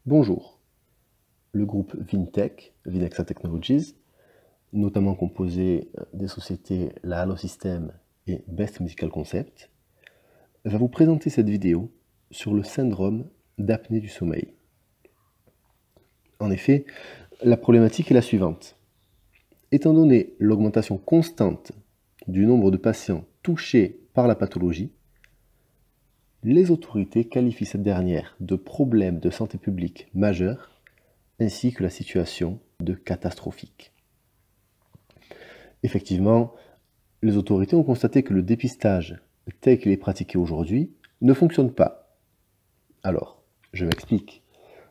Bonjour. Le groupe Vintech, Vinexa Technologies, notamment composé des sociétés La Halo System et Best Medical Concept, va vous présenter cette vidéo sur le syndrome d'apnée du sommeil. En effet, la problématique est la suivante. Étant donné l'augmentation constante du nombre de patients touchés par la pathologie, les autorités qualifient cette dernière de problème de santé publique majeur, ainsi que la situation de catastrophique. Effectivement, les autorités ont constaté que le dépistage tel qu'il est pratiqué aujourd'hui ne fonctionne pas. Alors, je m'explique.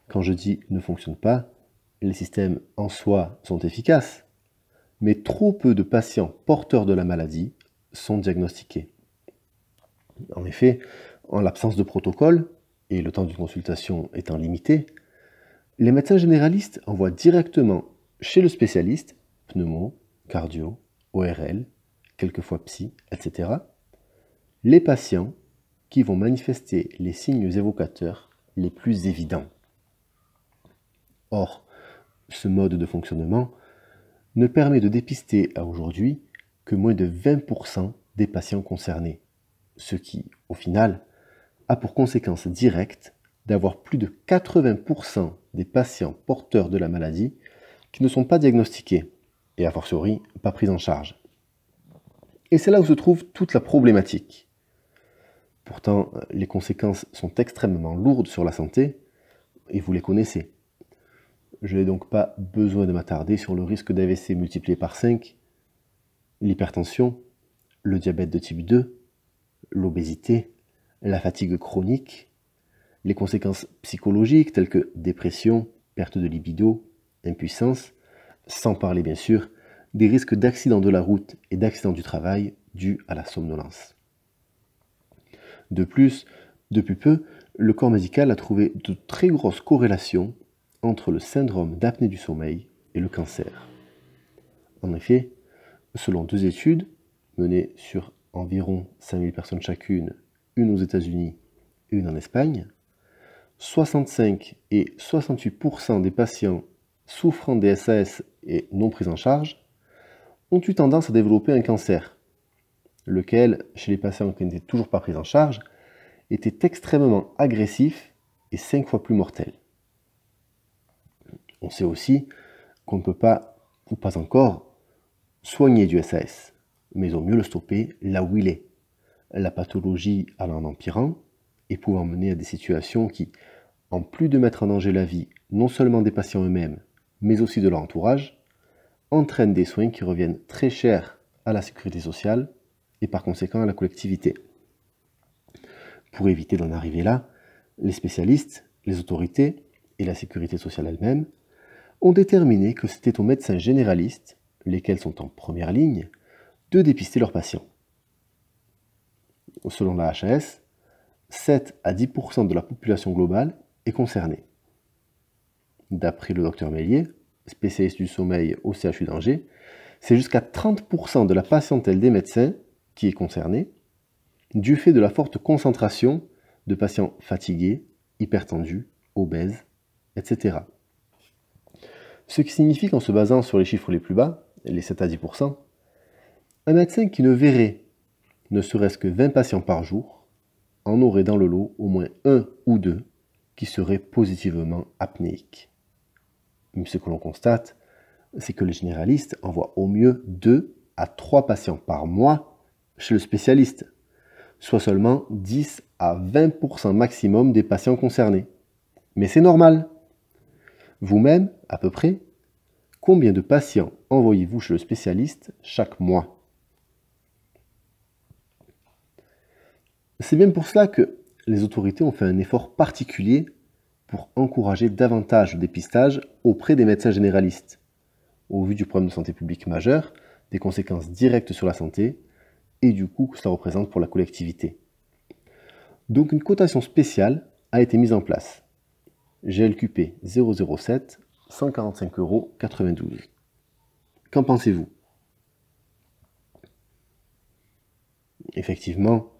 Quand je dis ne fonctionne pas, les systèmes en soi sont efficaces, mais trop peu de patients porteurs de la maladie sont diagnostiqués. En effet, en l'absence de protocole, et le temps d'une consultation étant limité, les médecins généralistes envoient directement chez le spécialiste, pneumo, cardio, ORL, quelquefois psy, etc., les patients qui vont manifester les signes évocateurs les plus évidents. Or, ce mode de fonctionnement ne permet de dépister à aujourd'hui que moins de 20% des patients concernés, ce qui, au final, a pour conséquence directe d'avoir plus de 80% des patients porteurs de la maladie qui ne sont pas diagnostiqués et a fortiori pas pris en charge. Et c'est là où se trouve toute la problématique. Pourtant, les conséquences sont extrêmement lourdes sur la santé et vous les connaissez. Je n'ai donc pas besoin de m'attarder sur le risque d'AVC multiplié par 5, l'hypertension, le diabète de type 2, l'obésité, la fatigue chronique, les conséquences psychologiques telles que dépression, perte de libido, impuissance, sans parler bien sûr des risques d'accidents de la route et d'accidents du travail dus à la somnolence. De plus, depuis peu, le corps médical a trouvé de très grosses corrélations entre le syndrome d'apnée du sommeil et le cancer. En effet, selon 2 études menées sur environ 5000 personnes chacune, une aux États-Unis et une en Espagne, 65 et 68% des patients souffrant des SAS et non pris en charge ont eu tendance à développer un cancer, lequel, chez les patients qui n'étaient toujours pas pris en charge, était extrêmement agressif et 5 fois plus mortel. On sait aussi qu'on ne peut pas, ou pas encore, soigner du SAS, mais au mieux le stopper là où il est, la pathologie allant en empirant et pouvant mener à des situations qui, en plus de mettre en danger la vie non seulement des patients eux-mêmes, mais aussi de leur entourage, entraînent des soins qui reviennent très chers à la sécurité sociale et par conséquent à la collectivité. Pour éviter d'en arriver là, les spécialistes, les autorités et la sécurité sociale elle-même ont déterminé que c'était aux médecins généralistes, lesquels sont en première ligne, de dépister leurs patients. Selon la HAS, 7 à 10% de la population globale est concernée. D'après le docteur Mélier, spécialiste du sommeil au CHU d'Angers, c'est jusqu'à 30% de la patientèle des médecins qui est concernée, du fait de la forte concentration de patients fatigués, hypertendus, obèses, etc. Ce qui signifie qu'en se basant sur les chiffres les plus bas, les 7 à 10%, un médecin qui ne verrait ne serait-ce que 20 patients par jour en aurait dans le lot au moins 1 ou 2 qui seraient positivement apnéiques. Mais ce que l'on constate, c'est que les généralistes envoient au mieux 2 à 3 patients par mois chez le spécialiste, soit seulement 10 à 20% maximum des patients concernés. Mais c'est normal. Vous-même, à peu près, combien de patients envoyez-vous chez le spécialiste chaque mois? C'est bien pour cela que les autorités ont fait un effort particulier pour encourager davantage le dépistage auprès des médecins généralistes, au vu du problème de santé publique majeur, des conséquences directes sur la santé et du coût que cela représente pour la collectivité. Donc une cotation spéciale a été mise en place. GLQP 007, 145,92 €. Qu'en pensez-vous? Effectivement,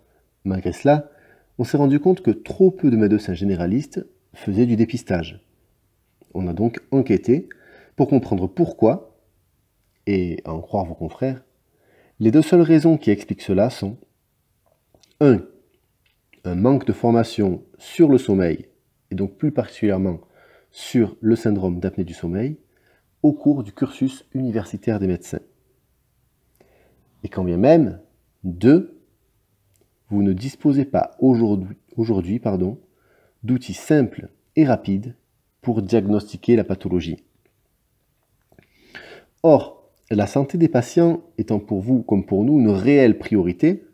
malgré cela, on s'est rendu compte que trop peu de médecins généralistes faisaient du dépistage, On a donc enquêté pour comprendre pourquoi, et à en croire vos confrères, les deux seules raisons qui expliquent cela sont 1. Un manque de formation sur le sommeil, et donc plus particulièrement sur le syndrome d'apnée du sommeil, au cours du cursus universitaire des médecins. Et quand bien même, 2. Vous ne disposez pas aujourd'hui d'outils simples et rapides pour diagnostiquer la pathologie. Or, la santé des patients étant pour vous comme pour nous une réelle priorité,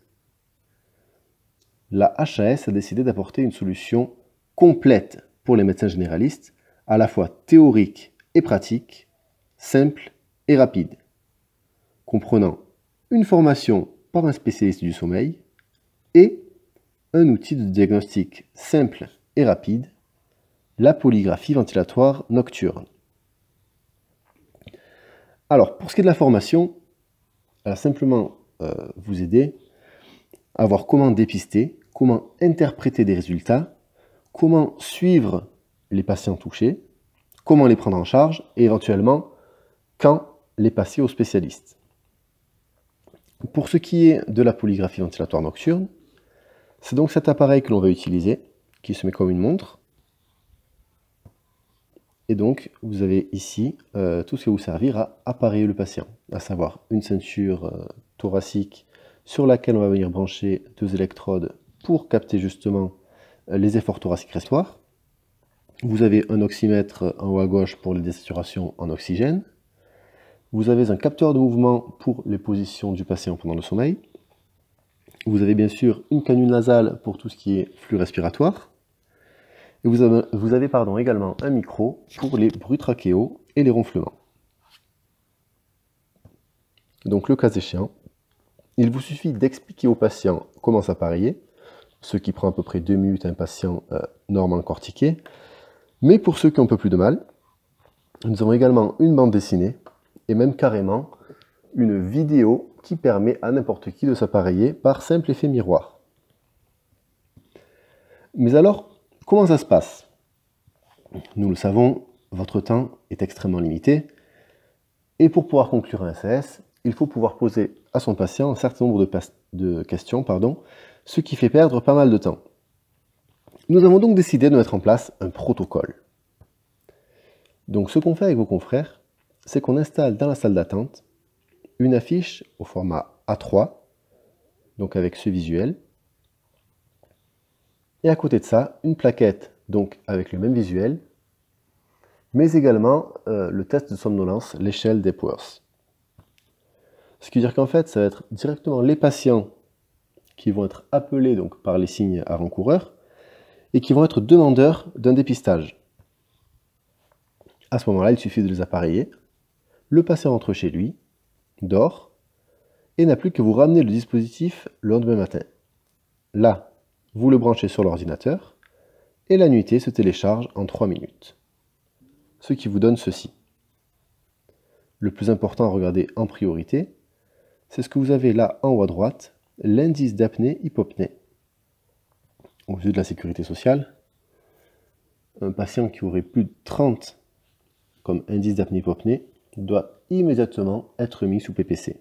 la HAS a décidé d'apporter une solution complète pour les médecins généralistes, à la fois théorique et pratique, simple et rapide, comprenant une formation par un spécialiste du sommeil et un outil de diagnostic simple et rapide, la polygraphie ventilatoire nocturne. Alors, pour ce qui est de la formation, elle va simplement vous aider à voir comment dépister, comment interpréter des résultats, comment suivre les patients touchés, comment les prendre en charge et éventuellement quand les passer aux spécialistes. Pour ce qui est de la polygraphie ventilatoire nocturne, c'est donc cet appareil que l'on va utiliser, qui se met comme une montre. Et donc, vous avez ici tout ce qui va vous servir à appareiller le patient, à savoir une ceinture thoracique sur laquelle on va venir brancher 2 électrodes pour capter justement les efforts thoraciques respiratoires. Vous avez un oxymètre en haut à gauche pour les désaturations en oxygène. Vous avez un capteur de mouvement pour les positions du patient pendant le sommeil. Vous avez bien sûr une canule nasale pour tout ce qui est flux respiratoire. Et vous avez également un micro pour les bruits trachéaux et les ronflements. Donc le cas échéant, il vous suffit d'expliquer au patient comment s'appareiller, ce qui prend à peu près 2 minutes à un patient normal cortiqué. Mais pour ceux qui ont un peu plus de mal, nous avons également une bande dessinée et même carrément une vidéo qui permet à n'importe qui de s'appareiller par simple effet miroir. Mais alors, comment ça se passe? Nous le savons, votre temps est extrêmement limité et pour pouvoir conclure un SAS, il faut pouvoir poser à son patient un certain nombre de questions, ce qui fait perdre pas mal de temps. Nous avons donc décidé de mettre en place un protocole. Donc ce qu'on fait avec vos confrères, c'est qu'on installe dans la salle d'attente une affiche au format A3, donc avec ce visuel, et à côté de ça, une plaquette donc avec le même visuel, mais également le test de somnolence, l'échelle d'Epworth. Ce qui veut dire qu'en fait, ça va être directement les patients qui vont être appelés donc, par les signes avant-coureurs et qui vont être demandeurs d'un dépistage. À ce moment-là, il suffit de les appareiller, le patient rentre chez lui, dort, et n'a plus que vous ramener le dispositif le lendemain matin. Là, vous le branchez sur l'ordinateur, et la nuitée se télécharge en 3 minutes. Ce qui vous donne ceci. Le plus important à regarder en priorité, c'est ce que vous avez là en haut à droite, l'indice d'apnée-hypopnée. Au vu de la sécurité sociale, un patient qui aurait plus de 30 comme indice d'apnée-hypopnée doit immédiatement être mis sous PPC.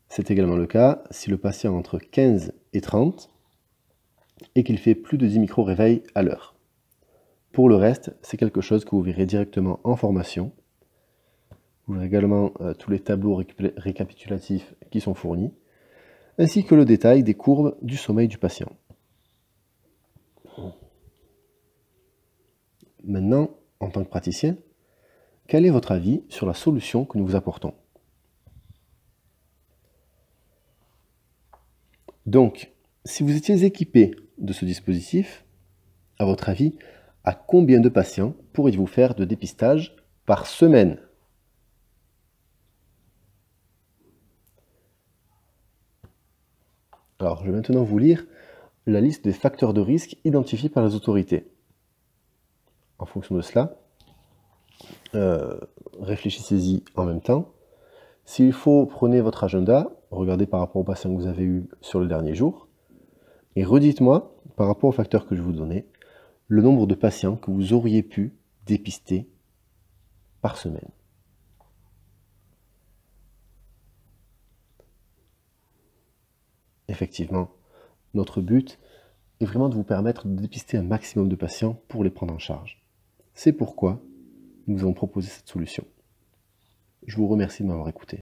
C'est également le cas si le patient a entre 15 et 30 et qu'il fait plus de 10 micro-réveils à l'heure. Pour le reste, c'est quelque chose que vous verrez directement en formation. Vous verrez également tous les tableaux récapitulatifs qui sont fournis, ainsi que le détail des courbes du sommeil du patient. Maintenant, en tant que praticien, quel est votre avis sur la solution que nous vous apportons? Donc, si vous étiez équipé de ce dispositif, à votre avis, à combien de patients pourriez-vous faire de dépistage par semaine? Alors, je vais maintenant vous lire la liste des facteurs de risque identifiés par les autorités. En fonction de cela, réfléchissez-y en même temps. S'il faut, prenez votre agenda, regardez par rapport aux patients que vous avez eus sur le dernier jour, et redites-moi, par rapport aux facteurs que je vous donnais, le nombre de patients que vous auriez pu dépistés par semaine. Effectivement, notre but est vraiment de vous permettre de dépister un maximum de patients pour les prendre en charge. C'est pourquoi nous avons proposé cette solution. Je vous remercie de m'avoir écouté.